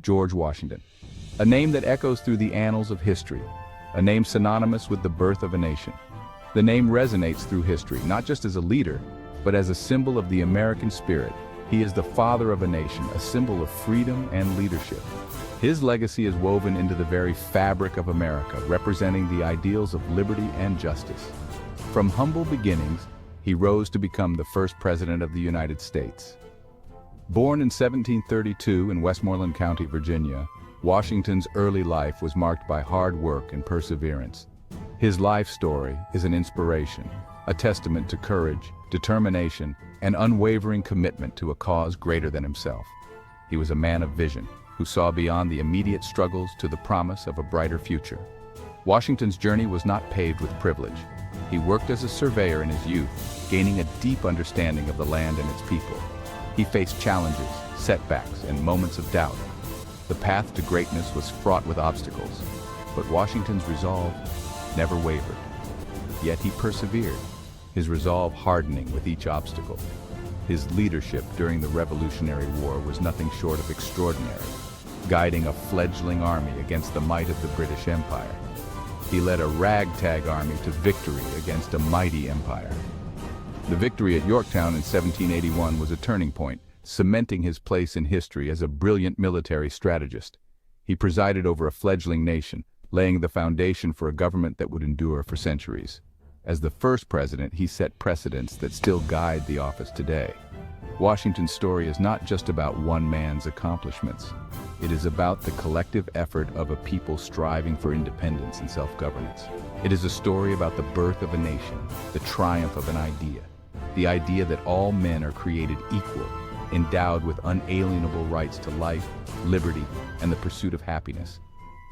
George Washington. A name that echoes through the annals of history, a name synonymous with the birth of a nation. The name resonates through history, not just as a leader, but as a symbol of the American spirit. He is the father of a nation, a symbol of freedom and leadership. His legacy is woven into the very fabric of America, representing the ideals of liberty and justice. From humble beginnings, he rose to become the first president of the United States. Born in 1732 in Westmoreland County, Virginia, Washington's early life was marked by hard work and perseverance. His life story is an inspiration, a testament to courage, determination, and unwavering commitment to a cause greater than himself. He was a man of vision, who saw beyond the immediate struggles to the promise of a brighter future. Washington's journey was not paved with privilege. He worked as a surveyor in his youth, gaining a deep understanding of the land and its people. He faced challenges, setbacks, and moments of doubt. The path to greatness was fraught with obstacles, but Washington's resolve never wavered. Yet he persevered, his resolve hardening with each obstacle. His leadership during the Revolutionary War was nothing short of extraordinary, guiding a fledgling army against the might of the British Empire. He led a ragtag army to victory against a mighty empire. The victory at Yorktown in 1781 was a turning point, cementing his place in history as a brilliant military strategist. He presided over a fledgling nation, laying the foundation for a government that would endure for centuries. As the first president, he set precedents that still guide the office today. Washington's story is not just about one man's accomplishments. It is about the collective effort of a people striving for independence and self-governance. It is a story about the birth of a nation, the triumph of an idea, the idea that all men are created equal, endowed with unalienable rights to life, liberty, and the pursuit of happiness.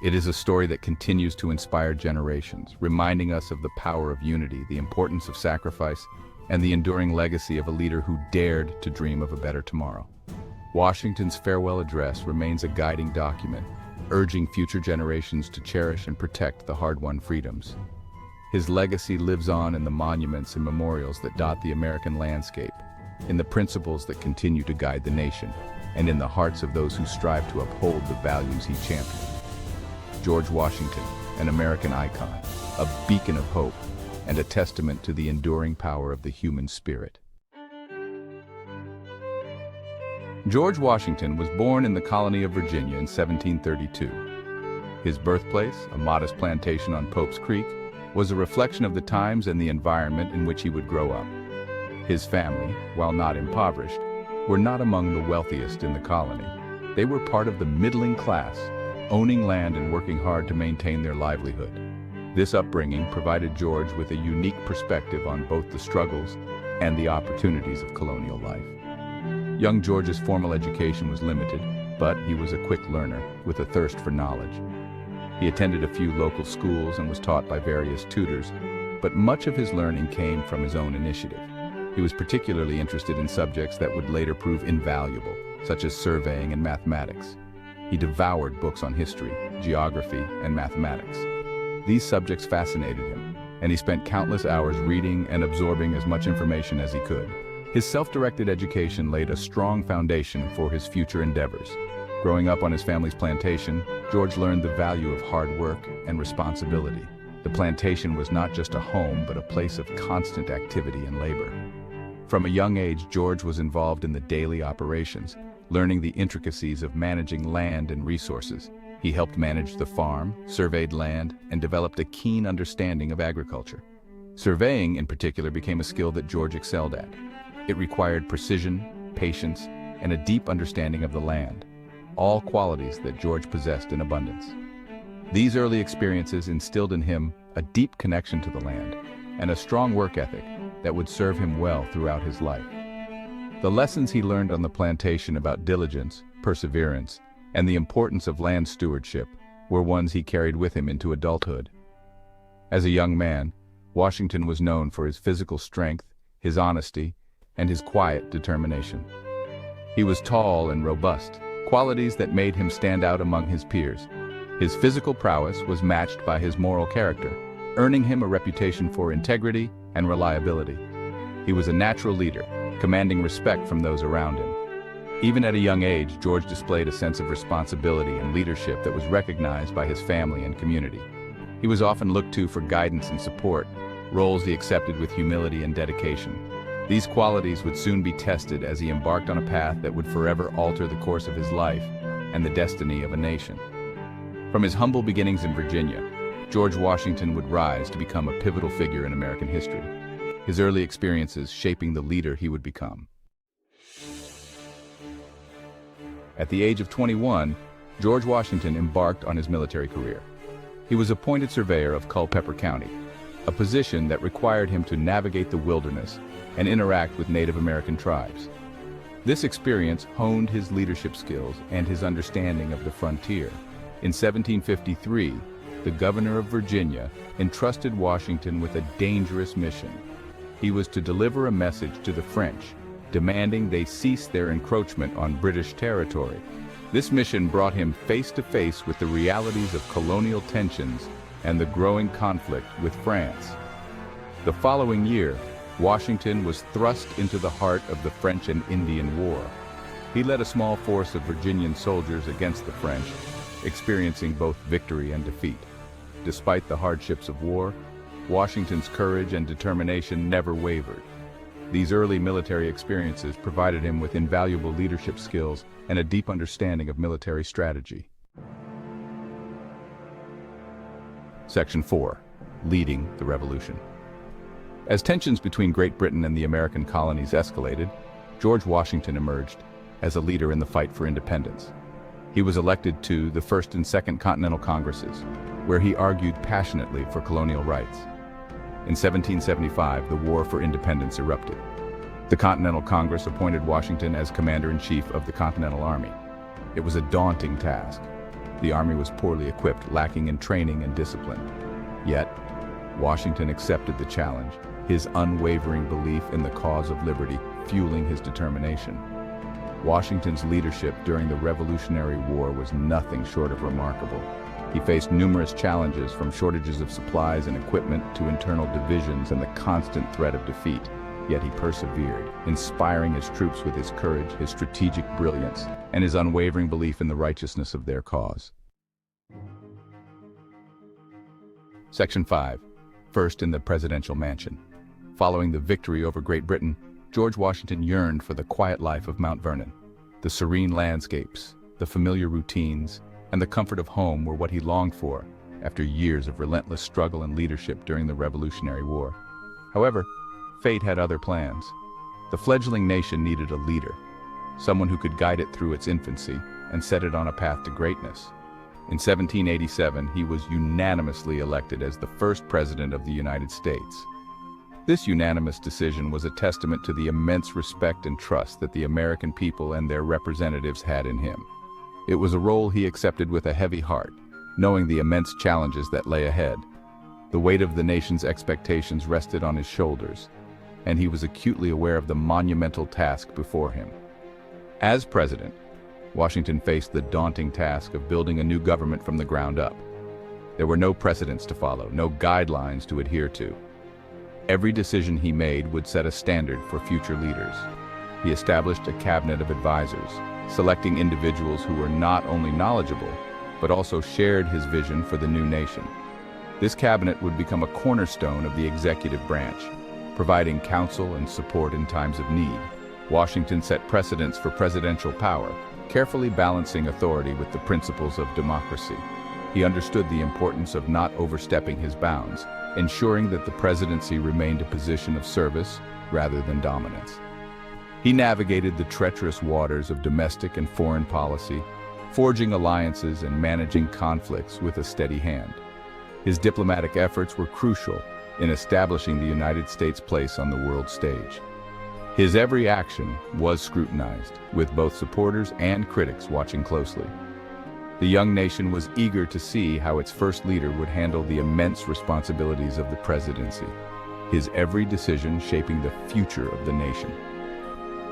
It is a story that continues to inspire generations, reminding us of the power of unity, the importance of sacrifice, and the enduring legacy of a leader who dared to dream of a better tomorrow. Washington's farewell address remains a guiding document, urging future generations to cherish and protect the hard-won freedoms. His legacy lives on in the monuments and memorials that dot the American landscape, in the principles that continue to guide the nation, and in the hearts of those who strive to uphold the values he championed. George Washington, an American icon, a beacon of hope, and a testament to the enduring power of the human spirit. George Washington was born in the colony of Virginia in 1732. His birthplace, a modest plantation on Pope's Creek, was a reflection of the times and the environment in which he would grow up. His family, while not impoverished, were not among the wealthiest in the colony. They were part of the middling class, owning land and working hard to maintain their livelihood. This upbringing provided George with a unique perspective on both the struggles and the opportunities of colonial life. Young George's formal education was limited, but he was a quick learner with a thirst for knowledge. He attended a few local schools and was taught by various tutors, but much of his learning came from his own initiative. He was particularly interested in subjects that would later prove invaluable, such as surveying and mathematics. He devoured books on history, geography, and mathematics. These subjects fascinated him, and he spent countless hours reading and absorbing as much information as he could. His self-directed education laid a strong foundation for his future endeavors. Growing up on his family's plantation, George learned the value of hard work and responsibility. The plantation was not just a home, but a place of constant activity and labor. From a young age, George was involved in the daily operations, learning the intricacies of managing land and resources. He helped manage the farm, surveyed land, and developed a keen understanding of agriculture. Surveying, in particular, became a skill that George excelled at. It required precision, patience, and a deep understanding of the land, all qualities that George possessed in abundance. These early experiences instilled in him a deep connection to the land and a strong work ethic that would serve him well throughout his life. The lessons he learned on the plantation about diligence, perseverance, and the importance of land stewardship were ones he carried with him into adulthood. As a young man, Washington was known for his physical strength, his honesty, and his quiet determination. He was tall and robust, qualities that made him stand out among his peers. His physical prowess was matched by his moral character, earning him a reputation for integrity and reliability. He was a natural leader, commanding respect from those around him. Even at a young age, George displayed a sense of responsibility and leadership that was recognized by his family and community. He was often looked to for guidance and support, roles he accepted with humility and dedication. These qualities would soon be tested as he embarked on a path that would forever alter the course of his life and the destiny of a nation. From his humble beginnings in Virginia, George Washington would rise to become a pivotal figure in American history, his early experiences shaping the leader he would become. At the age of 21, George Washington embarked on his military career. He was appointed surveyor of Culpeper County, a position that required him to navigate the wilderness and interact with Native American tribes. This experience honed his leadership skills and his understanding of the frontier. In 1753, the governor of Virginia entrusted Washington with a dangerous mission. He was to deliver a message to the French, demanding they cease their encroachment on British territory. This mission brought him face to face with the realities of colonial tensions and the growing conflict with France. The following year, Washington was thrust into the heart of the French and Indian War. He led a small force of Virginian soldiers against the French, experiencing both victory and defeat. Despite the hardships of war, Washington's courage and determination never wavered. These early military experiences provided him with invaluable leadership skills and a deep understanding of military strategy. Section 4. Leading the Revolution. As tensions between Great Britain and the American colonies escalated, George Washington emerged as a leader in the fight for independence. He was elected to the First and Second Continental Congresses, where he argued passionately for colonial rights. In 1775, the War for Independence erupted. The Continental Congress appointed Washington as Commander-in-Chief of the Continental Army. It was a daunting task. The army was poorly equipped, lacking in training and discipline. Yet, Washington accepted the challenge, his unwavering belief in the cause of liberty fueling his determination. Washington's leadership during the Revolutionary War was nothing short of remarkable. He faced numerous challenges, from shortages of supplies and equipment to internal divisions and the constant threat of defeat. Yet he persevered, inspiring his troops with his courage, his strategic brilliance, and his unwavering belief in the righteousness of their cause. Section 5. First in the Presidential Mansion. Following the victory over Great Britain, George Washington yearned for the quiet life of Mount Vernon. The serene landscapes, the familiar routines, and the comfort of home were what he longed for after years of relentless struggle and leadership during the Revolutionary War. However, fate had other plans. The fledgling nation needed a leader, someone who could guide it through its infancy and set it on a path to greatness. In 1787, he was unanimously elected as the first president of the United States. This unanimous decision was a testament to the immense respect and trust that the American people and their representatives had in him. It was a role he accepted with a heavy heart, knowing the immense challenges that lay ahead. The weight of the nation's expectations rested on his shoulders, and he was acutely aware of the monumental task before him. As president, Washington faced the daunting task of building a new government from the ground up. There were no precedents to follow, no guidelines to adhere to. Every decision he made would set a standard for future leaders. He established a cabinet of advisors, selecting individuals who were not only knowledgeable, but also shared his vision for the new nation. This cabinet would become a cornerstone of the executive branch, providing counsel and support in times of need. Washington set precedents for presidential power, carefully balancing authority with the principles of democracy. He understood the importance of not overstepping his bounds, ensuring that the presidency remained a position of service rather than dominance. He navigated the treacherous waters of domestic and foreign policy, forging alliances and managing conflicts with a steady hand. His diplomatic efforts were crucial in establishing the United States' place on the world stage. His every action was scrutinized, with both supporters and critics watching closely. The young nation was eager to see how its first leader would handle the immense responsibilities of the presidency, his every decision shaping the future of the nation.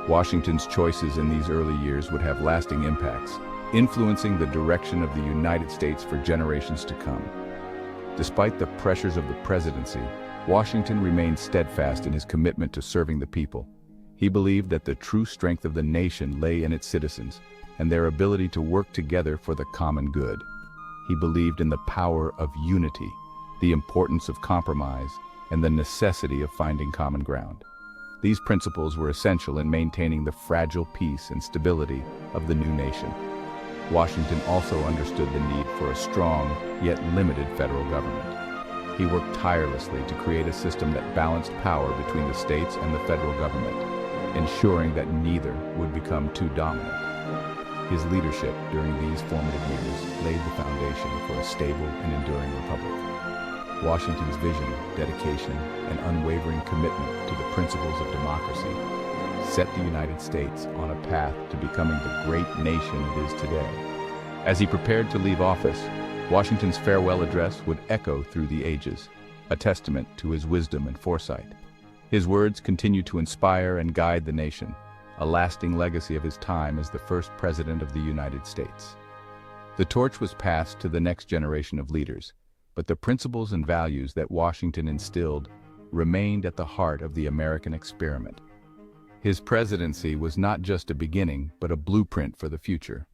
Washington's choices in these early years would have lasting impacts, influencing the direction of the United States for generations to come. Despite the pressures of the presidency, Washington remained steadfast in his commitment to serving the people. He believed that the true strength of the nation lay in its citizens and their ability to work together for the common good. He believed in the power of unity, the importance of compromise, and the necessity of finding common ground. These principles were essential in maintaining the fragile peace and stability of the new nation. Washington also understood the need for a strong, yet limited federal government. He worked tirelessly to create a system that balanced power between the states and the federal government, ensuring that neither would become too dominant. His leadership during these formative years laid the foundation for a stable and enduring republic. Washington's vision, dedication, and unwavering commitment to the principles of democracy set the United States on a path to becoming the great nation it is today. As he prepared to leave office, Washington's farewell address would echo through the ages, a testament to his wisdom and foresight. His words continue to inspire and guide the nation, a lasting legacy of his time as the first president of the United States. The torch was passed to the next generation of leaders, but the principles and values that Washington instilled remained at the heart of the American experiment. His presidency was not just a beginning, but a blueprint for the future.